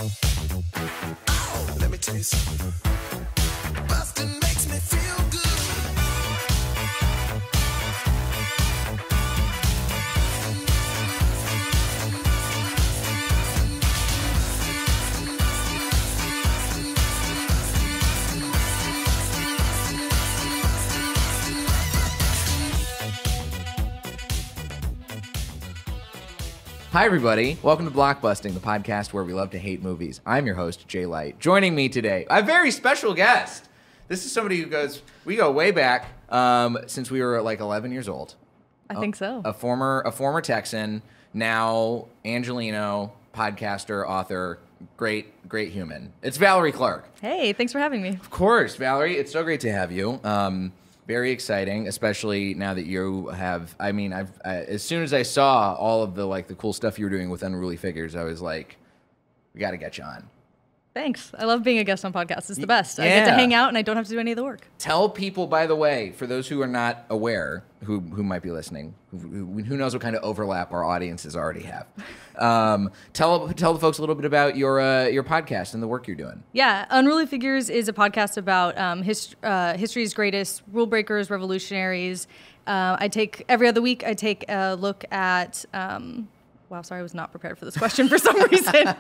Oh, let me tell you something. Busting makes me feel good. Hi, everybody. Welcome to Blockbusting, the podcast where we love to hate movies. I'm your host, Jay Light. Joining me today, a very special guest. This is somebody who we go way back since we were like 11 years old. I think so. A former Texan, now Angelino, podcaster, author, great human. It's Valorie Clark. Hey, thanks for having me. Of course, Valorie. It's so great to have you. Very exciting, especially now that you have. I mean, as soon as I saw all of the cool stuff you were doing with Unruly Figures, I was like, we got to get you on. Thanho. I love being a guest on podcasts. It's the best. I get to hang out and I don't have to do any of the work. Tell people, by the way, for those who are not aware, who might be listening, who knows what kind of overlap our audiences already have. Tell the folks a little bit about your podcast and the work you're doing. Yeah, Unruly Figures is a podcast about history's greatest rule breakers, revolutionaries. Every other week I take a look at. Wow, sorry, I was not prepared for this question for some reason.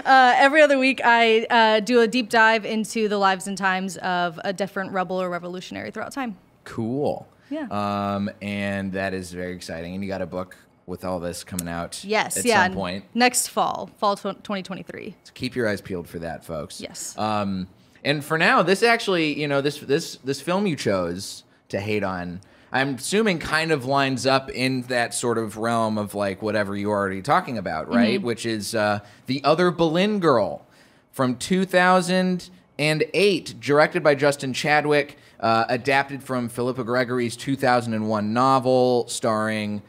Every other week, I do a deep dive into the lives and times of a different rebel or revolutionary throughout time. Cool. Yeah. And that is very exciting. And you got a book with all this coming out at some point. Next fall 2023. So keep your eyes peeled for that, folks. Yes. And for now, this actually, this film you chose to hate on, I'm assuming kind of lines up in that sort of realm of like whatever you're already talking about, right? Mm-hmm. Which is The Other Boleyn Girl from 2008, directed by Justin Chadwick, adapted from Philippa Gregory's 2001 novel, starring...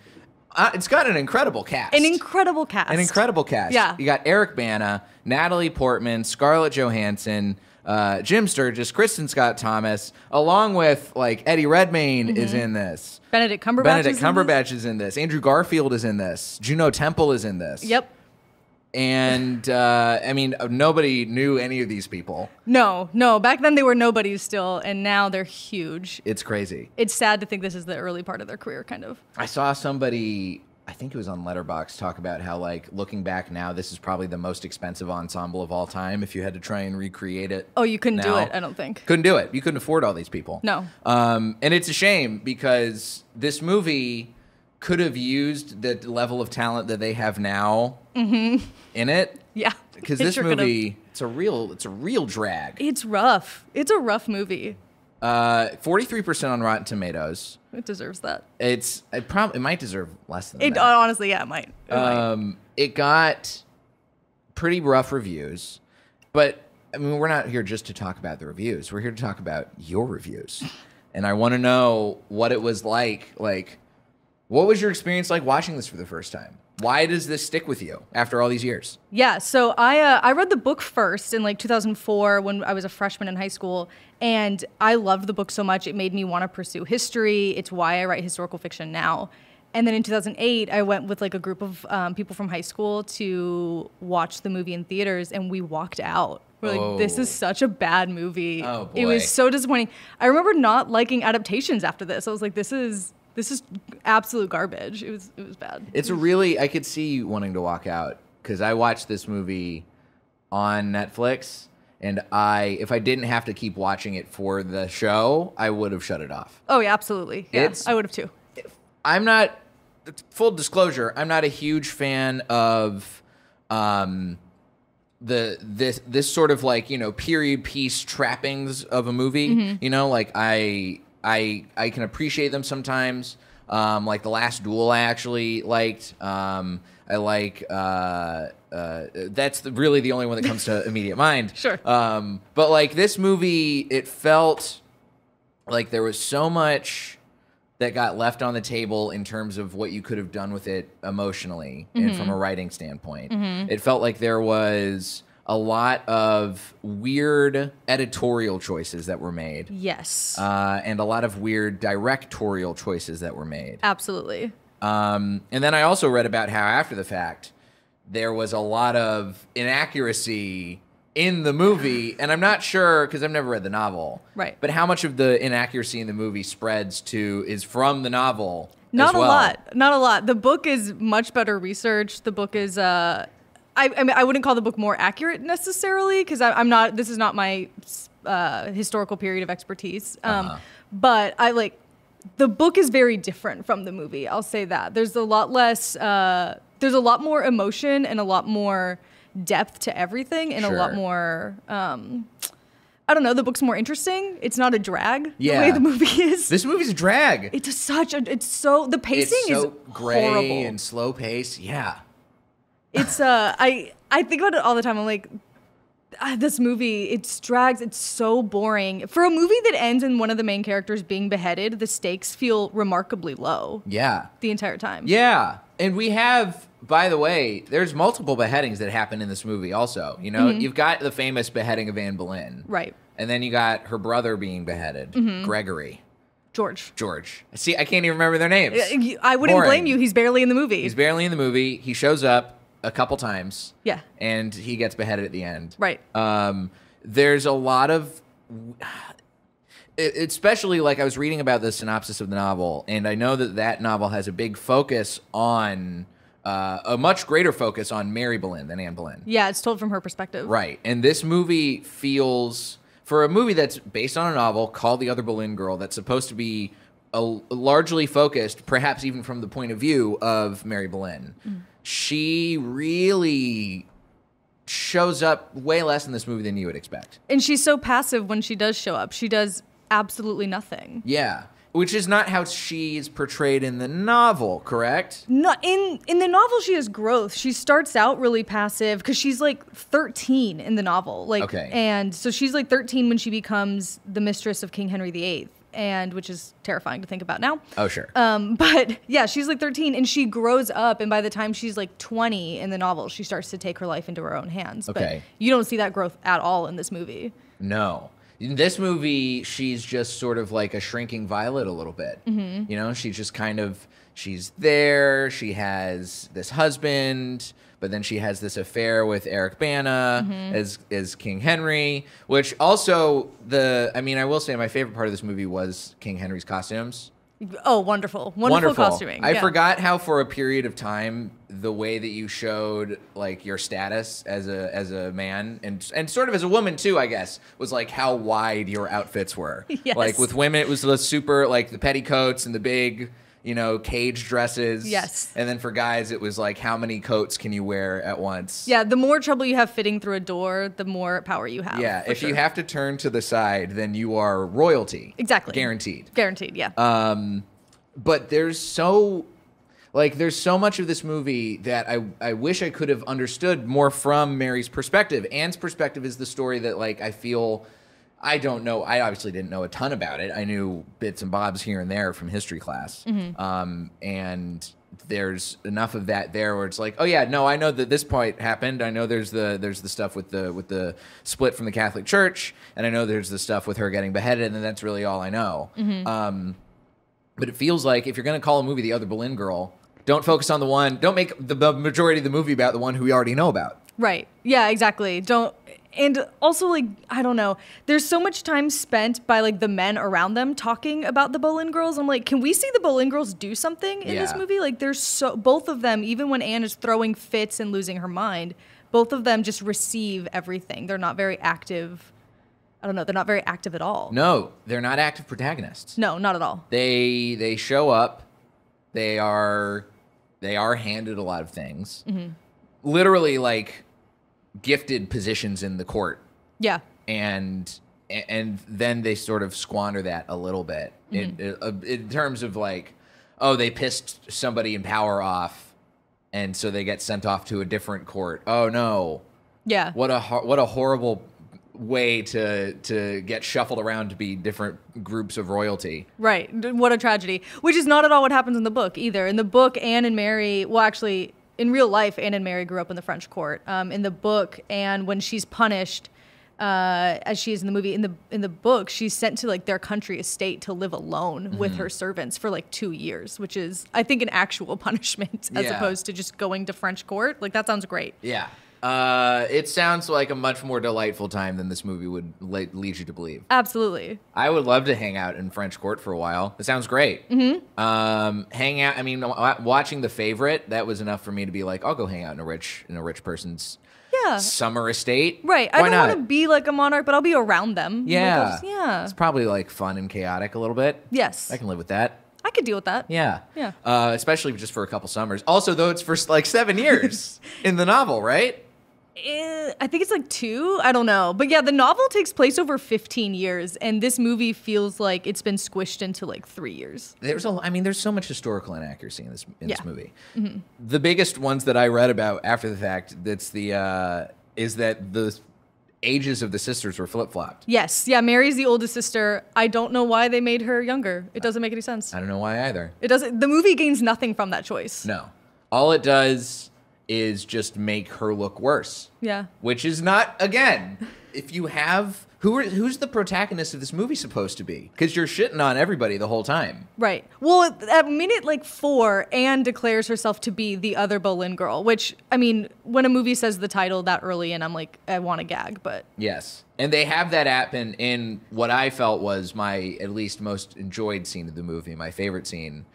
it's got an incredible cast. An incredible cast. Yeah. You got Eric Bana, Natalie Portman, Scarlett Johansson, Jim Sturgis, Kristen Scott Thomas, along with Eddie Redmayne is in this. Benedict Cumberbatch is in this. Andrew Garfield is in this. Juno Temple is in this. Yep. And I mean, nobody knew any of these people. No. Back then they were nobodies still, and now they're huge. It's crazy. It's sad to think this is the early part of their career, kind of. I saw somebody, I think it was on Letterboxd, talk about how looking back now, this is probably the most expensive ensemble of all time. If you had to try and recreate it. Oh, you couldn't do it. I don't think. Couldn't do it. You couldn't afford all these people. No. And it's a shame because this movie could have used the level of talent that they have now in it. Yeah. Because this movie, it's a real drag. It's rough. It's a rough movie. 43% on Rotten Tomatoes. It deserves that. It might deserve less than that. Honestly, yeah, it might. It got pretty rough reviews, but I mean, we're not here just to talk about the reviews. We're here to talk about your reviews. And I want to know what it was like. What was your experience like watching this for the first time? Why does this stick with you after all these years? Yeah, so I read the book first in 2004 when I was a freshman in high school, and I loved the book so much it made me want to pursue history. It's why I write historical fiction now. And then in 2008, I went with a group of people from high school to watch the movie in theaters, and we walked out. We're like, this is such a bad movie. Oh, boy. It was so disappointing. I remember not liking adaptations after this. I was like, this is absolute garbage. It was bad. I could see you wanting to walk out because I watched this movie on Netflix, and if I didn't have to keep watching it for the show, I would have shut it off. Oh yeah, absolutely. Yeah, I would have too. I'm not. Full disclosure, I'm not a huge fan of this sort of period piece trappings of a movie. Mm-hmm. I can appreciate them sometimes. The Last Duel I actually liked. I like that's really the only one that comes to immediate mind. Sure. But this movie, it felt like there was so much that got left on the table in terms of what you could have done with it emotionally and from a writing standpoint. Mm-hmm. It felt like there was a lot of weird editorial choices that were made. Yes. And a lot of weird directorial choices that were made. Absolutely. And then I also read about how after the fact, there was a lot of inaccuracy in the movie, and I'm not sure because I've never read the novel. Right. But how much of the inaccuracy in the movie is from the novel? Not as well? a lot. Not a lot. The book is much better researched. The book is I mean, I wouldn't call the book more accurate necessarily because I'm not. This is not my historical period of expertise. But the book is very different from the movie. I'll say that. There's a lot less. There's a lot more emotion and a lot more depth to everything, and a lot more. I don't know. The book's more interesting. It's not a drag the way the movie is. This movie's a drag. The pacing is gray horrible and slow pace. Yeah. It's I think about it all the time. I'm like, this movie, it drags. It's so boring. For a movie that ends in one of the main characters being beheaded, the stakes feel remarkably low. Yeah. The entire time. Yeah. And we have, by the way, there's multiple beheadings that happen in this movie also. You know, you've got the famous beheading of Anne Boleyn. Right. And then you got her brother being beheaded, Gregory. George. See, I can't even remember their names. I wouldn't blame you. He's barely in the movie. He shows up a couple times. Yeah. And he gets beheaded at the end. Right. There's a lot of... Especially, like, I was reading about the synopsis of the novel, and I know that novel has a big focus on... a much greater focus on Mary Boleyn than Anne Boleyn. Yeah, it's told from her perspective. Right. And this movie feels... For a movie that's based on a novel called The Other Boleyn Girl, that's supposed to be largely focused, perhaps even from the point of view of Mary Boleyn, she really shows up way less in this movie than you would expect. And she's so passive when she does show up. She does absolutely nothing. Yeah. Which is not how she's portrayed in the novel, correct? No, in the novel, she has growth. She starts out really passive because she's like 13 in the novel. And so she's like 13 when she becomes the mistress of King Henry VIII, and which is terrifying to think about now. Oh, sure. But yeah, she's like 13 and she grows up, and by the time she's like 20 in the novel, she starts to take her life into her own hands. Okay. But you don't see that growth at all in this movie. No. In this movie, she's just sort of like a shrinking violet a little bit. You know, she's just she's there. She has this husband, but then she has this affair with Eric Bana as King Henry, which also I will say my favorite part of this movie was King Henry's costumes. Oh, wonderful. Wonderful costuming. I forgot how for a period of time the way that you showed like your status as a man and sort of as a woman too, I guess, was like how wide your outfits were. Yes. Like with women it was the super like the petticoats and the big, you know, cage dresses. Yes. And then for guys it was like how many coats can you wear at once? Yeah, the more trouble you have fitting through a door, the more power you have. Yeah, if you have to turn to the side, then you are royalty. Exactly. Guaranteed. Guaranteed, yeah. But there's so much of this movie that I wish I could have understood more from Mary's perspective. Anne's perspective is the story that like I feel I don't know. I obviously didn't know a ton about it. I knew bits and bobs here and there from history class. And there's enough of that there where it's like, oh yeah, no, I know that this point happened. I know there's the stuff with the split from the Catholic Church, and I know there's the stuff with her getting beheaded, and that's really all I know. But it feels like if you're going to call a movie The Other Boleyn Girl, don't focus on the one. Don't make the majority of the movie about the one who we already know about. Right. Yeah, exactly. Don't. And also, like, I don't know. There's so much time spent by, like, the men around them talking about the Boleyn girls. I'm like, can we see the Boleyn girls do something in this movie? Like, both of them, even when Anne is throwing fits and losing her mind, both of them just receive everything. They're not very active. I don't know. They're not very active at all. No, they're not active protagonists. No, not at all. They show up. They are handed a lot of things. Literally, like, gifted positions in the court. Yeah. And then they sort of squander that a little bit in terms of like, oh, they pissed somebody in power off, and so they get sent off to a different court. Oh no. Yeah. What a horrible way to get shuffled around to be different groups of royalty. Right. What a tragedy. Which is not at all what happens in the book either. In the book, Anne and Mary, well, actually, in real life, Anne and Mary grew up in the French court. In the book, Anne, when she's punished, as she is in the movie. In the book, she's sent to like their country estate to live alone with her servants for like 2 years, which is, I think, an actual punishment as opposed to just going to French court. Like, that sounds great. Yeah. It sounds like a much more delightful time than this movie would lead you to believe. Absolutely. I would love to hang out in French court for a while. It sounds great. Hang out. I mean, watching The Favorite, that was enough for me to be like, I'll go hang out in a rich person's summer estate. Right. I don't want to be like a monarch, but I'll be around them. Yeah. Like, It's probably like fun and chaotic a little bit. Yes. I can live with that. I could deal with that. Yeah. Yeah. Especially just for a couple summers. Also, though, it's for like 7 years in the novel, right? I think it's like 2. I don't know. But yeah, the novel takes place over 15 years, and this movie feels like it's been squished into like 3 years. There's so much historical inaccuracy in this movie. The biggest ones that I read about after the fact is that the ages of the sisters were flip-flopped. Yes. Yeah, Mary's the oldest sister. I don't know why they made her younger. It doesn't make any sense. I don't know why either. It doesn't. The movie gains nothing from that choice. No. All it does is just make her look worse. Yeah. Which is not, again, if you have... Who's the protagonist of this movie supposed to be? Because you're shitting on everybody the whole time. Right. Well, at minute like 4, Anne declares herself to be the Other Boleyn Girl, which, I mean, when a movie says the title that early and I'm like, I want to gag, but... Yes. And they have that happen in what I felt was my at least most enjoyed scene of the movie, my favorite scene,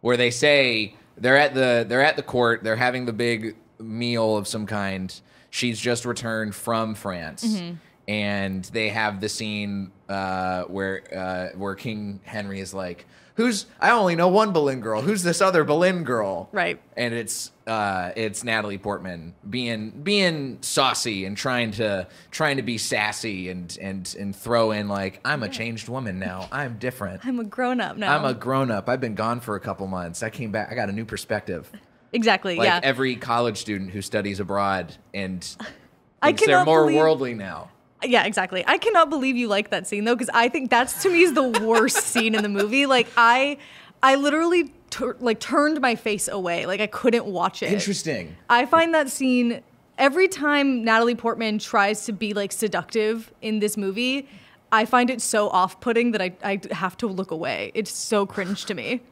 where they say they're at the court, they're having the big meal of some kind. She's just returned from France. And they have the scene where King Henry is like, I only know one Boleyn girl. Who's this other Boleyn girl? Right. And it's Natalie Portman being saucy and trying to be sassy and throw in like, I'm a changed woman now. I'm different. I'm a grown up now. I'm a grown up. I've been gone for a couple months. I came back. I got a new perspective. Exactly. Like every college student who studies abroad and thinks they're more worldly now. Yeah, exactly. I cannot believe you like that scene though, because I think that's to me is the worst scene in the movie. Like I literally turned my face away. Like I couldn't watch it. Interesting. I find that scene every time Natalie Portman tries to be like seductive in this movie, I find it so off-putting that I have to look away. It's so cringe to me.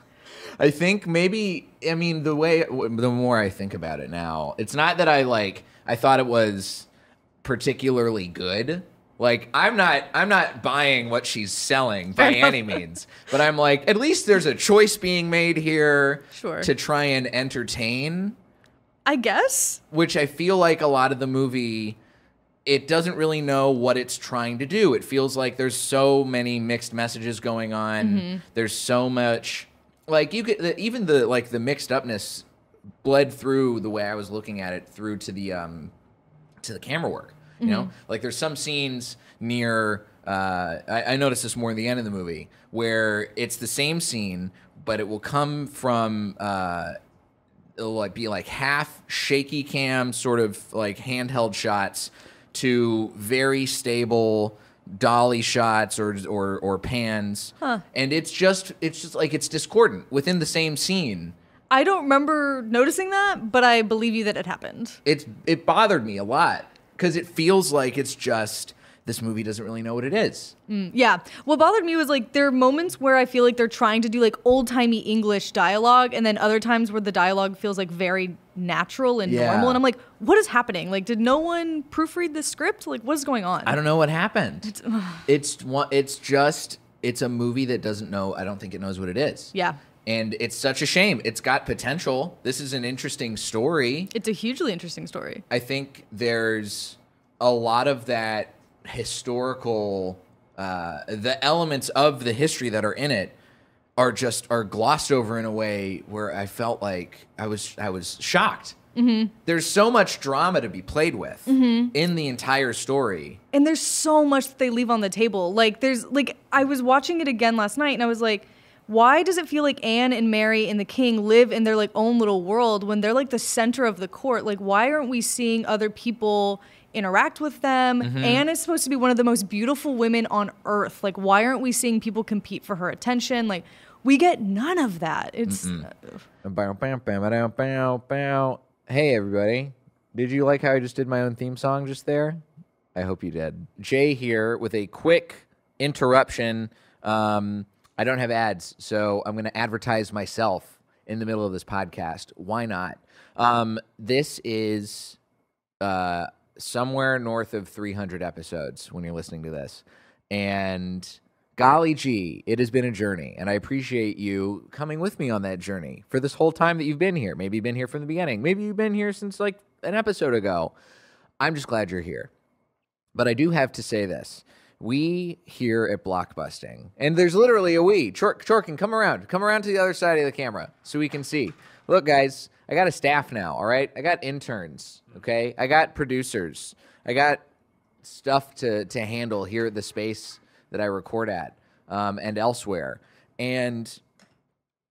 I think maybe, I mean, the more I think about it now, it's not that I thought it was particularly good. Like I'm not buying what she's selling by any means, but I'm like, at least there's a choice being made here to try and entertain, I guess, which I feel like a lot of the movie, it doesn't really know what it's trying to do. It feels like there's so many mixed messages going on. There's so much, like you could even the mixed upness bled through the way I was looking at it through to the camera work. You know, like there's some scenes near, I noticed this more in the end of the movie, where it's the same scene, but it will come from, it'll be like half shaky cam, sort of like handheld shots to very stable dolly shots or pans. And it's just like it's discordant within the same scene. I don't remember noticing that, but I believe you that it happened. It bothered me a lot. Because it feels like it's just, this movie doesn't really know what it is. Yeah. What bothered me was like, there are moments where I feel like they're trying to do like old-timey English dialogue, and then other times where the dialogue feels like very natural and normal. And I'm like, what is happening? Like, did no one proofread the script? Like, what is going on? I don't know what happened. It's a movie that doesn't know, I don't think it knows what it is. Yeah. And it's such a shame. It's got potential. This is an interesting story. It's a hugely interesting story. I think there's a lot of that historical, the elements of the history that are in it are glossed over in a way where I felt like I was shocked. There's so much drama to be played with in the entire story. And there's so much that they leave on the table. Like I was watching it again last night and I was like, why does it feel like Anne and Mary and the king live in their like own little world when they're like the center of the court? Like, why aren't we seeing other people interact with them? Anne is supposed to be one of the most beautiful women on earth. Like, why aren't we seeing people compete for her attention? Like, we get none of that. It's Hey everybody, did you like how I just did my own theme song just there? I hope you did. Jay here with a quick interruption. I don't have ads, so I'm going to advertise myself in the middle of this podcast. Why not? This is somewhere north of 300 episodes when you're listening to this. And golly gee, it has been a journey. And I appreciate you coming with me on that journey for this whole time that you've been here. Maybe you've been here from the beginning. Maybe you've been here since like an episode ago. I'm just glad you're here. But I do have to say this. We here at Blockbusting, and there's literally a we. Chorkin, come around. Come around to the other side of the camera so we can see. Look, guys, I got a staff now, all right? I got interns, okay? I got producers. I got stuff to handle here at the space that I record at and elsewhere. And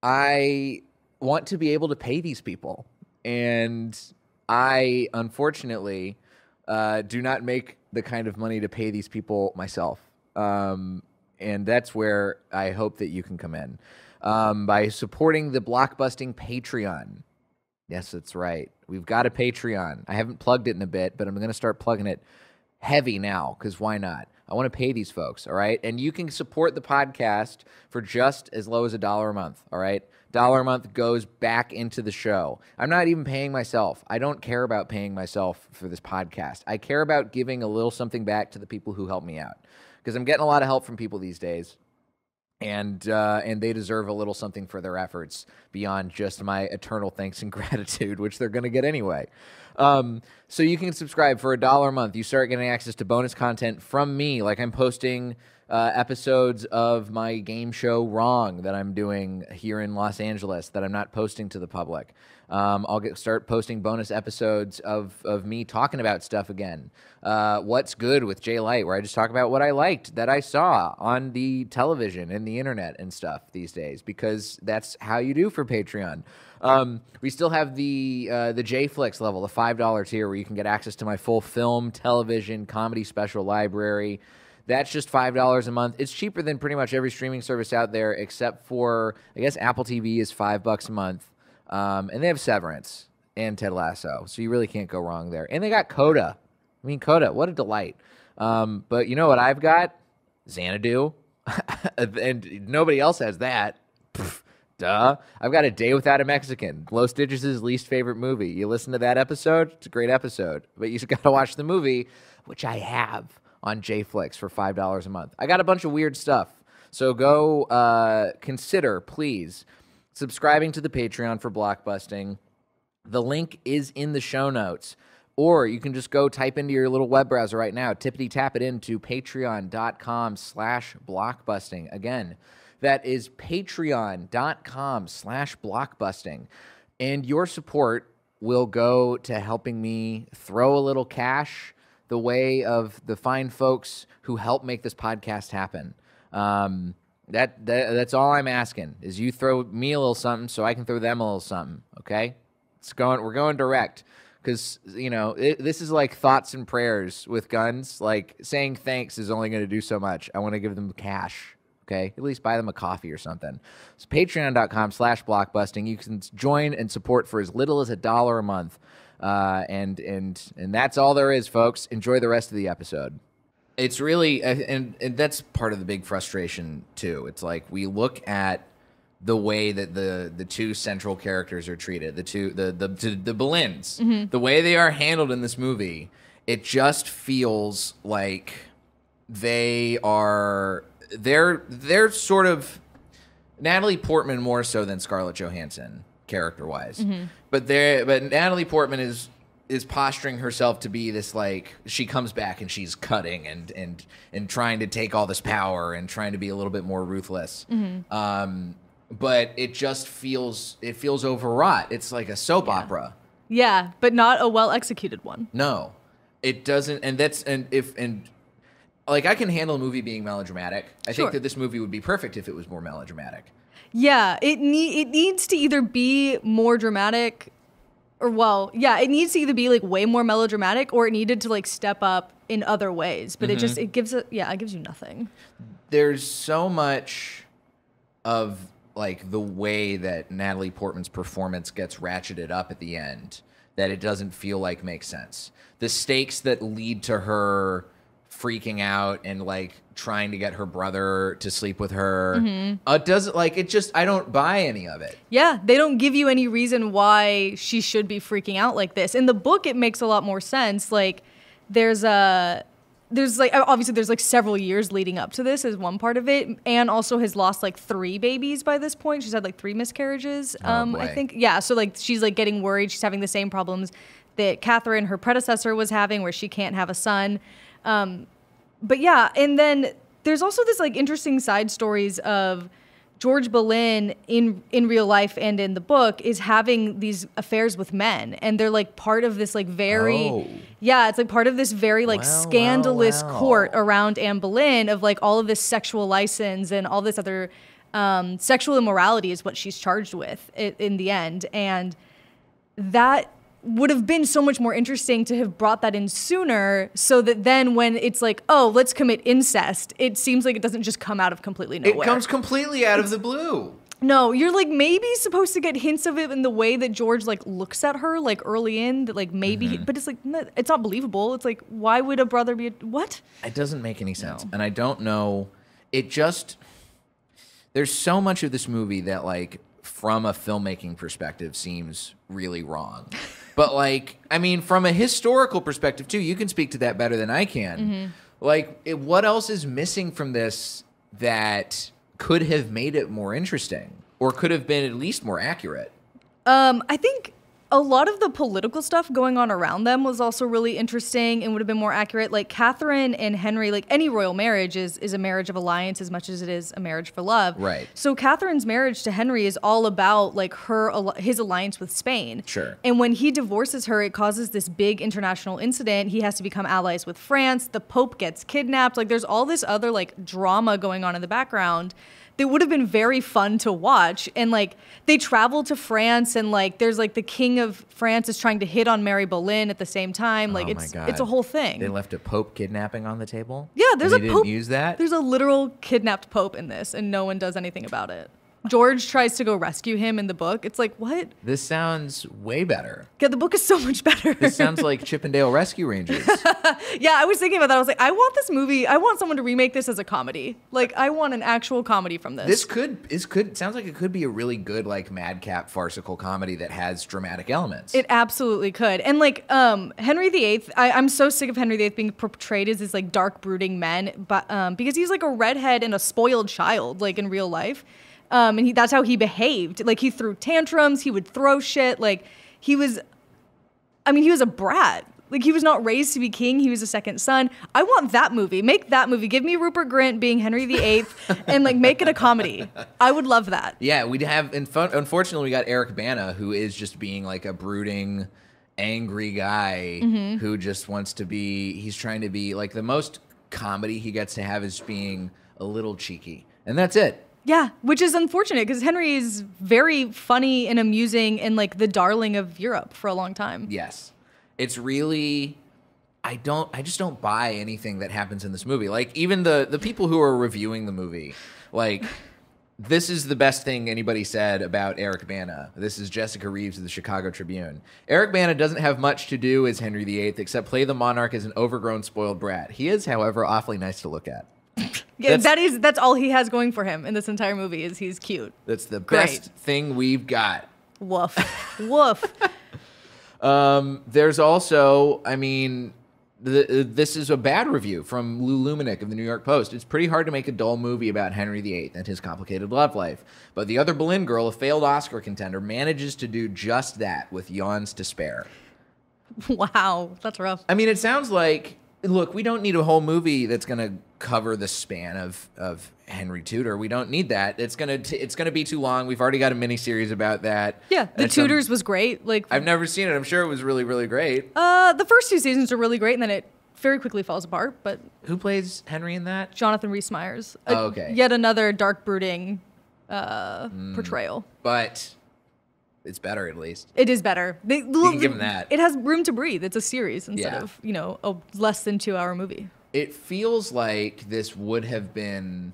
I want to be able to pay these people. And I, unfortunately, do not make the kind of money to pay these people myself. And that's where I hope that you can come in. By supporting the Blockbusting Patreon. Yes, that's right. We've got a Patreon. I haven't plugged it in a bit, but I'm going to start plugging it heavy now, because why not? I want to pay these folks, all right? And you can support the podcast for just as low as $1 a month, all right? $1 a month goes back into the show. I'm not even paying myself. I don't care about paying myself for this podcast. I care about giving a little something back to the people who help me out, because I'm getting a lot of help from people these days. And they deserve a little something for their efforts beyond just my eternal thanks and gratitude, which they're going to get anyway. So you can subscribe for $1 a month. You start getting access to bonus content from me, like I'm posting episodes of my game show Wrong that I'm doing here in Los Angeles that I'm not posting to the public. I'll start posting bonus episodes of me talking about stuff again. What's Good with Jay Light, where I just talk about what I liked that I saw on the television and the internet and stuff these days, because that's how you do for Patreon. We still have the JFlix level, the $5 tier, where you can get access to my full film, television, comedy special library. That's just $5 a month. It's cheaper than pretty much every streaming service out there, except for, I guess, Apple TV is $5 a month. And they have Severance and Ted Lasso, so you really can't go wrong there. And they got Coda. I mean, Coda, what a delight. But you know what I've got? Xanadu. And nobody else has that. Pfft, duh. I've got A Day Without a Mexican, Los Digits' least favorite movie. You listen to that episode, it's a great episode. But you got to watch the movie, which I have on JFlix for $5 a month. I got a bunch of weird stuff. So go consider, please, subscribing to the Patreon for Blockbusting. The link is in the show notes. Or you can just go type into your little web browser right now, tippity-tap it into patreon.com/blockbusting. Again, that is patreon.com/blockbusting. And your support will go to helping me throw a little cash the way of the fine folks who help make this podcast happen. That's all I'm asking, is you throw me a little something so I can throw them a little something, okay? We're going direct, because, you know, this is like thoughts and prayers with guns. Like, saying thanks is only going to do so much. I want to give them cash, okay? At least buy them a coffee or something. So patreon.com/blockbusting. You can join and support for as little as $1 a month. And that's all there is, folks. Enjoy the rest of the episode. It's really, and that's part of the big frustration too. It's like, we look at the way that the two central characters are treated, the Boleyns, the way they are handled in this movie. It just feels like they're sort of Natalie Portman more so than Scarlett Johansson, character-wise. But Natalie Portman is posturing herself to be this, like, she comes back and she's cutting and trying to take all this power and trying to be a little bit more ruthless. But it just feels overwrought. It's like a soap opera. Yeah, but not a well-executed one. No, it doesn't. And like, I can handle a movie being melodramatic. I think that this movie would be perfect if it was more melodramatic. Yeah, it needs to either be more dramatic, or it needs to either be like way more melodramatic, or it needed to like step up in other ways. But it gives you nothing. There's so much of like the way that Natalie Portman's performance gets ratcheted up at the end that it doesn't feel like makes sense. The stakes that lead to her freaking out and like trying to get her brother to sleep with her. It doesn't like it just I don't buy any of it. Yeah, they don't give you any reason why she should be freaking out like this. In the book, it makes a lot more sense. Like there's like obviously there's like several years leading up to this is one part of it. Anne also has lost like 3 babies by this point. She's had like 3 miscarriages. I think. Yeah. So like she's like getting worried. She's having the same problems that Catherine, her predecessor, was having, where she can't have a son. But yeah, and then there's also this like interesting side stories of George Boleyn in real life and in the book is having these affairs with men, and they're like part of this like very it's like part of this very like scandalous court around Anne Boleyn of like all of this sexual license and all this other sexual immorality is what she's charged with in the end, and that would have been so much more interesting to have brought that in sooner, so that then when it's like, oh, let's commit incest, it seems like it doesn't just come out of completely nowhere. It comes completely out of the blue. No, you're like maybe supposed to get hints of it in the way that George like looks at her like early in that like maybe, but it's like it's not believable. It's like, why would a brother be what? It doesn't make any sense, and I don't know. It just there's so much of this movie that like from a filmmaking perspective seems really wrong. But like, I mean, from a historical perspective too, you can speak to that better than I can. Like, what else is missing from this that could have made it more interesting or could have been at least more accurate? I think a lot of the political stuff going on around them was also really interesting and would have been more accurate. Like Catherine and Henry, like any royal marriage is a marriage of alliance as much as it is a marriage for love. Right. So Catherine's marriage to Henry is all about like his alliance with Spain. Sure. And when he divorces her, it causes this big international incident. He has to become allies with France. The Pope gets kidnapped. Like there's all this other like drama going on in the background that would have been very fun to watch. And like they travel to France, and like there's like the King of France is trying to hit on Mary Boleyn at the same time. Like it's a whole thing. They left a Pope kidnapping on the table? Yeah, there's a Pope. Didn't use that? There's a literal kidnapped Pope in this, and no one does anything about it. George tries to go rescue him in the book. It's like, what? This sounds way better. Yeah, the book is so much better. This sounds like Chippendale Rescue Rangers. Yeah, I was thinking about that. I was like, I want this movie. I want someone to remake this as a comedy. Like, I want an actual comedy from this. This could sounds like it could be a really good like madcap farcical comedy that has dramatic elements. It absolutely could. And like Henry VIII, I'm so sick of Henry VIII being portrayed as this like dark brooding man, but because he's like a redhead and a spoiled child, like in real life. And that's how he behaved. Like he threw tantrums, he would throw shit. Like he was a brat. Like he was not raised to be king. He was a second son. I want that movie. Make that movie. Give me Rupert Grint being Henry VIII and like make it a comedy. I would love that. Yeah, we'd have, unfortunately we got Eric Bana, who is just being like a brooding, angry guy who just wants to be, he's trying to be like the most comedy he gets to have is being a little cheeky. And that's it. Yeah, which is unfortunate because Henry is very funny and amusing and like the darling of Europe for a long time. Yes. It's really, I just don't buy anything that happens in this movie. Like even the people who are reviewing the movie, like this is the best thing anybody said about Eric Bana. This is Jessica Reeves of the Chicago Tribune. Eric Bana doesn't have much to do as Henry VIII except play the monarch as an overgrown spoiled brat. He is, however, awfully nice to look at. Yeah, that's all he has going for him in this entire movie is he's cute. That's the best thing we've got. Woof. Woof. There's also, I mean, this is a bad review from Lou Lumenick of the New York Post. It's pretty hard to make a dull movie about Henry VIII and his complicated love life. But The Other Boleyn Girl, a failed Oscar contender, manages to do just that with yawns to spare. Wow, that's rough. I mean, it sounds like, look, we don't need a whole movie that's going to cover the span of Henry Tudor. We don't need that. It's gonna be too long. We've already got a miniseries about that. Yeah, The Tudors was great. Like I've never seen it. I'm sure it was really, really great. The first 2 seasons are really great, and then it very quickly falls apart. But who plays Henry in that? Jonathan Rhys-Meyers. Oh, okay. Yet another dark brooding portrayal. But it's better at least. It is better. You can give him that. It has room to breathe. It's a series instead of a less than 2 hour movie. It feels like this would have been.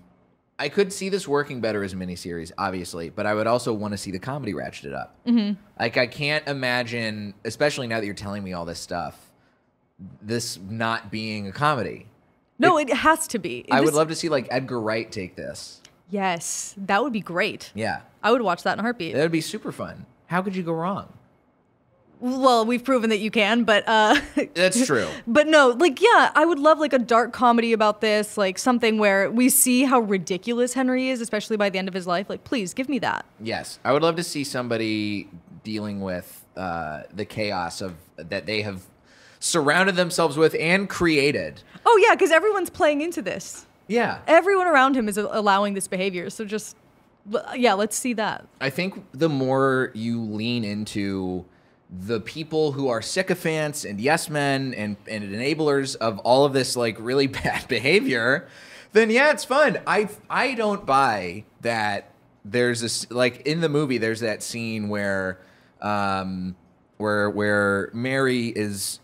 I could see this working better as a miniseries, obviously, but I would also want to see the comedy ratcheted up. Like, I can't imagine, especially now that you're telling me all this stuff, this not being a comedy. No, it has to be. I would love to see like Edgar Wright take this. Yes, that would be great. Yeah. I would watch that in a heartbeat. That would be super fun. How could you go wrong? Well, we've proven that you can, but That's true. But no, like, yeah, I would love like a dark comedy about this, like something where we see how ridiculous Henry is, especially by the end of his life. Like, please give me that. Yes, I would love to see somebody dealing with the chaos of that they have surrounded themselves with and created. Oh yeah, because everyone's playing into this. Yeah. Everyone around him is allowing this behavior. So just, yeah, let's see that. I think the more you lean into the people who are sycophants and yes men and enablers of all of this like really bad behavior, then yeah, it's fun. I don't buy that there's this like in the movie there's that scene where Mary is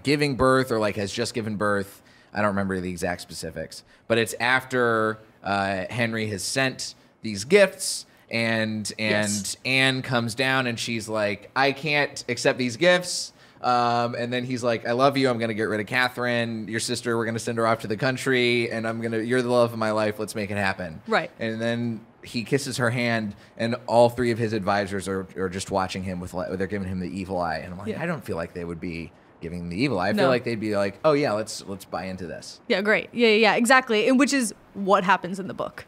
giving birth or like has just given birth. I don't remember the exact specifics, but it's after Henry has sent these gifts. And Yes. Anne comes down and she's like, I can't accept these gifts. And then he's like, I love you. I'm going to get rid of Catherine, your sister. We're going to send her off to the country. And you're the love of my life. Let's make it happen. Right. And then he kisses her hand and all three of his advisors are just watching him they're giving him the evil eye. And I'm like, Yeah. I don't feel like they would be giving him the evil eye. I No. feel like they'd be like, oh yeah, let's buy into this. Yeah, great. Yeah, exactly. And which is what happens in the book.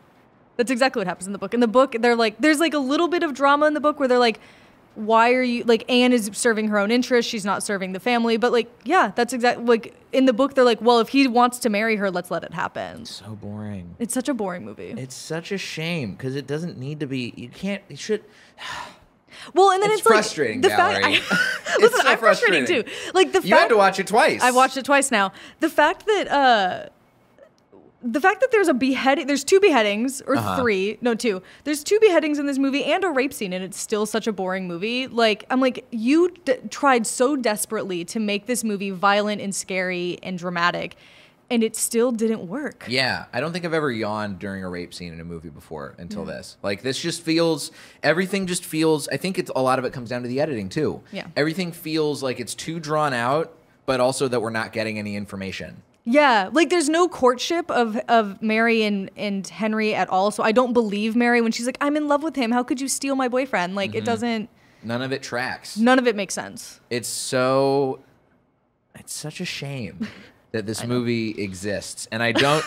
That's exactly what happens in the book. In the book, they're like, there's like a little bit of drama in the book where they're like, why are you, like, Anne is serving her own interests. She's not serving the family. But like, yeah, that's exactly, like, in the book, they're like, well, if he wants to marry her, let's let it happen. So boring. It's such a boring movie. It's such a shame because it doesn't need to be. You should. Well, and then It's it's like frustrating, the Valerie. fact. It's Listen, so I'm frustrating too. Like the fact You had to watch it twice. I watched it twice now. The fact that there's a beheading, there's two beheadings or three, no, two. There's two beheadings in this movie and a rape scene, and it's still such a boring movie. Like, I'm like, you tried so desperately to make this movie violent and scary and dramatic, and it still didn't work. Yeah, I don't think I've ever yawned during a rape scene in a movie before until this. Like, this just feels, everything just feels, I think a lot of it comes down to the editing, too. Yeah. Everything feels like it's too drawn out, but also that we're not getting any information. Yeah, like there's no courtship of Mary and Henry at all. So I don't believe Mary when she's like, I'm in love with him. How could you steal my boyfriend? Like, it doesn't, None of it tracks. none of it makes sense. It's such a shame that this movie exists. And I don't,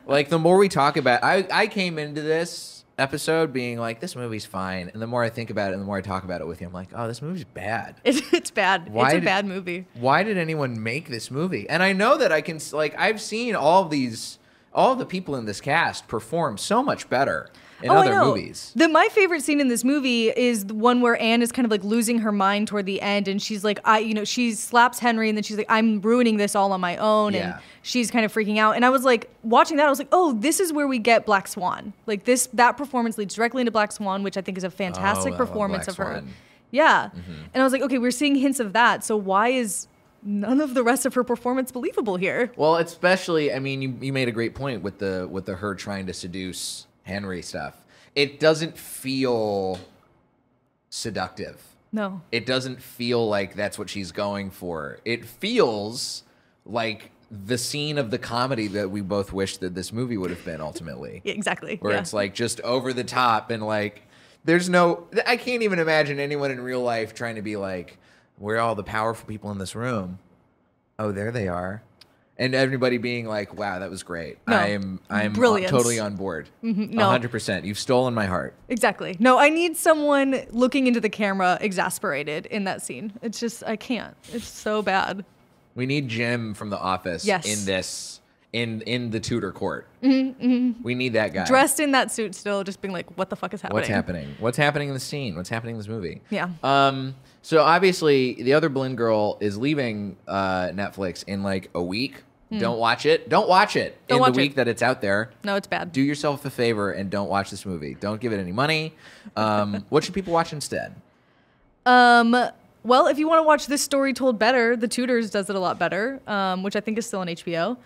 like, the more we talk about, I came into this episode being like, this movie's fine. And the more I think about it and the more I talk about it with you, I'm like, oh, this movie's bad. It's bad. It's a bad movie. Why did anyone make this movie? And I know that I can, like, I've seen all the people in this cast perform so much better in I other know. movies. My favorite scene in this movie is the one where Anne is kind of like losing her mind toward the end, and she's like, she slaps Henry, and then she's like, I'm ruining this all on my own, Yeah. and she's kind of freaking out. And I was like, watching that, I was like, oh, this is where we get Black Swan. Like that performance leads directly into Black Swan, which I think is a fantastic I love performance Black of her. Swan. Yeah, and I was like, okay, we're seeing hints of that. So why is none of the rest of her performance believable here? Well, especially, I mean, you made a great point with the her trying to seduce Henry stuff. It doesn't feel seductive. No. It doesn't feel like that's what she's going for. It feels like the scene of the comedy that we both wish that this movie would have been ultimately. Yeah, exactly. Where yeah. it's like just over the top and like I can't even imagine anyone in real life trying to be like, we're all the powerful people in this room. Oh, there they are. And everybody being like, wow, that was great. No. I'm Brilliance. totally on board. No. 100%. You've stolen my heart. Exactly. No, I need someone looking into the camera exasperated in that scene. It's just, I can't. It's so bad. We need Jim from The Office Yes. in this, in the tutor court. We need that guy. Dressed in that suit still, just being like, what the fuck is happening? What's happening? What's happening in the scene? What's happening in this movie? Yeah. So obviously, The Other Boleyn Girl is leaving Netflix in like a week. Don't watch it. Don't watch it Don't in watch the week it. that it's out there. No, it's bad. Do yourself a favor and don't watch this movie. Don't give it any money. What should people watch instead? Well, if you want to watch this story told better, The Tudors does it a lot better, which I think is still on HBO.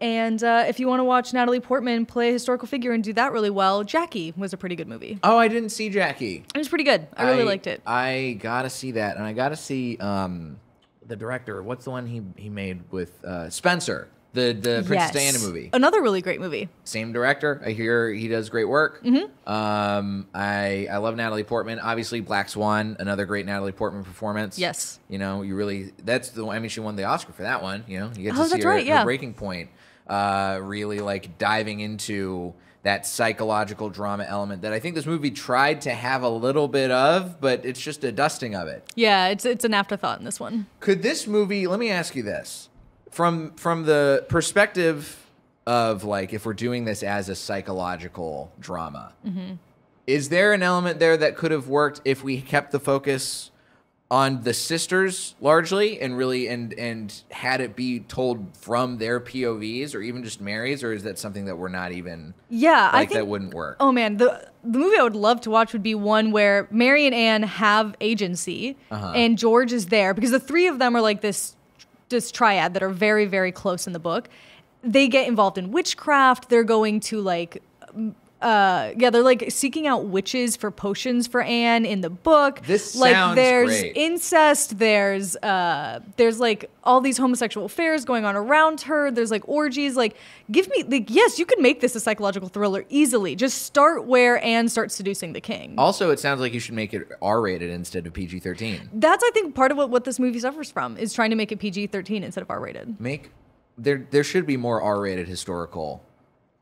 And if you want to watch Natalie Portman play a historical figure and do that really well, Jackie was a pretty good movie. Oh, I didn't see Jackie. It was pretty good. I really liked it. I gotta see that, and I gotta see the director. What's the one he made with Spencer? The Princess Yes. Diana movie. Another really great movie. Same director. I hear he does great work. I love Natalie Portman. Obviously, Black Swan, another great Natalie Portman performance. Yes. You know, you really, that's the one, I mean, she won the Oscar for that one. You know, you get to Oh, see that's her, right, her yeah. breaking point, really like diving into that psychological drama element that I think this movie tried to have a little bit of, but it's just a dusting of it. Yeah, it's an afterthought in this one. Could this movie, let me ask you this, from the perspective of like, if we're doing this as a psychological drama, is there an element there that could have worked if we kept the focus on the sisters largely and really and had it be told from their POVs or even just Mary's, or is that something that we're not even Yeah, I like think that wouldn't work? Oh man, the movie I would love to watch would be one where Mary and Anne have agency and George is there, because the three of them are like this triad that are very, very close in the book. They get involved in witchcraft. They're going to like they're like seeking out witches for potions for Anne in the book. This like sounds there's great. incest, there's like all these homosexual affairs going on around her. There's like orgies. Like, give me like, yes, you could make this a psychological thriller easily. Just start where Anne starts seducing the king. Also, it sounds like you should make it R-rated instead of PG-13. That's, I think, part of what this movie suffers from is trying to make it PG-13 instead of R-rated. There should be more R-rated historical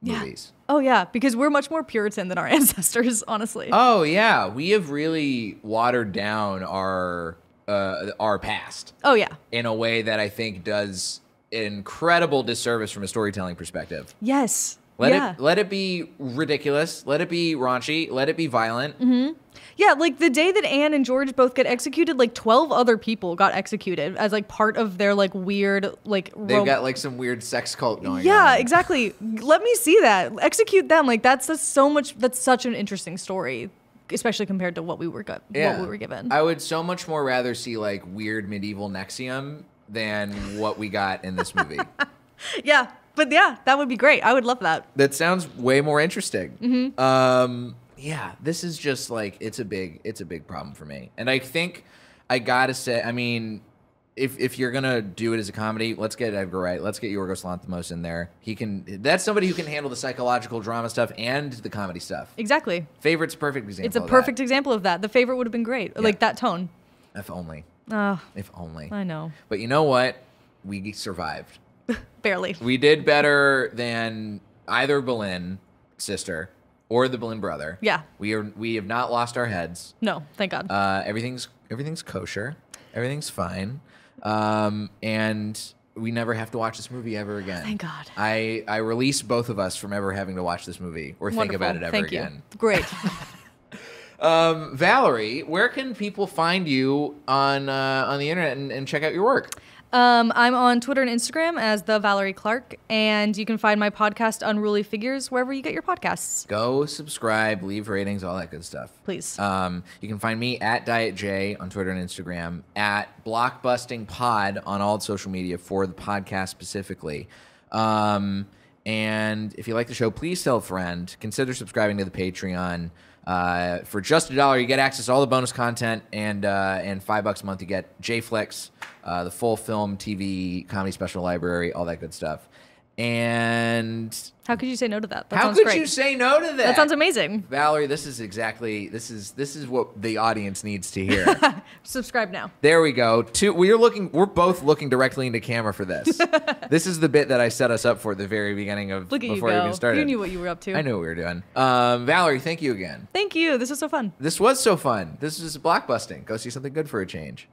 movies. Oh yeah, because we're much more Puritan than our ancestors, honestly. Oh yeah, we have really watered down our past. Oh yeah. In a way that I think does an incredible disservice from a storytelling perspective. Yes. Let it be ridiculous. Let it be raunchy. Let it be violent. Mm-hmm. Yeah, like the day that Anne and George both get executed, like 12 other people got executed as like part of their like weird like. They've got like some weird sex cult going on. Yeah, exactly. Let me see that. Execute them. Like that's such an interesting story, especially compared to what we were given. I would so much more rather see like weird medieval Nexium than what we got in this movie. Yeah. But yeah, that would be great. I would love that. That sounds way more interesting. Mm-hmm. Yeah, this is just like it's a big problem for me. And I think I gotta say, I mean, if you're gonna do it as a comedy, let's get Edgar Wright, let's get Yorgos Lanthimos in there. That's somebody who can handle the psychological drama stuff and the comedy stuff. Exactly. Favorite's a perfect example. It's a perfect example of that. The Favorite would have been great, like that tone. If only. If only. I know. But you know what? We survived. Barely. We did better than either Boleyn sister or the Boleyn brother. Yeah. We have not lost our heads. No, thank God. Everything's kosher. Everything's fine. And we never have to watch this movie ever again. Thank God. I release both of us from ever having to watch this movie or think about it ever again. Great. Valorie, where can people find you on the internet and check out your work? I'm on Twitter and Instagram as the Valorie Clark, and you can find my podcast Unruly Figures wherever you get your podcasts. Go subscribe, leave ratings, all that good stuff. Please. You can find me at Diet J on Twitter and Instagram, at Blockbusting Pod on all social media for the podcast specifically. And if you like the show, please tell a friend. Consider subscribing to the Patreon. For just $1, you get access to all the bonus content, and $5 a month you get JFlix, the full film, TV, comedy special library, all that good stuff. And how could you say no to that? That how sounds could great. you say no to that? That sounds amazing. Valorie, this is what the audience needs to hear. Subscribe now. There we go. We're both looking directly into camera for this. This is the bit that I set us up for at the very beginning of Look at before you we go. even started. You knew what you were up to. I knew what we were doing. Valorie, thank you again. Thank you. This was so fun. This was so fun. This is blockbusting. Go see something good for a change.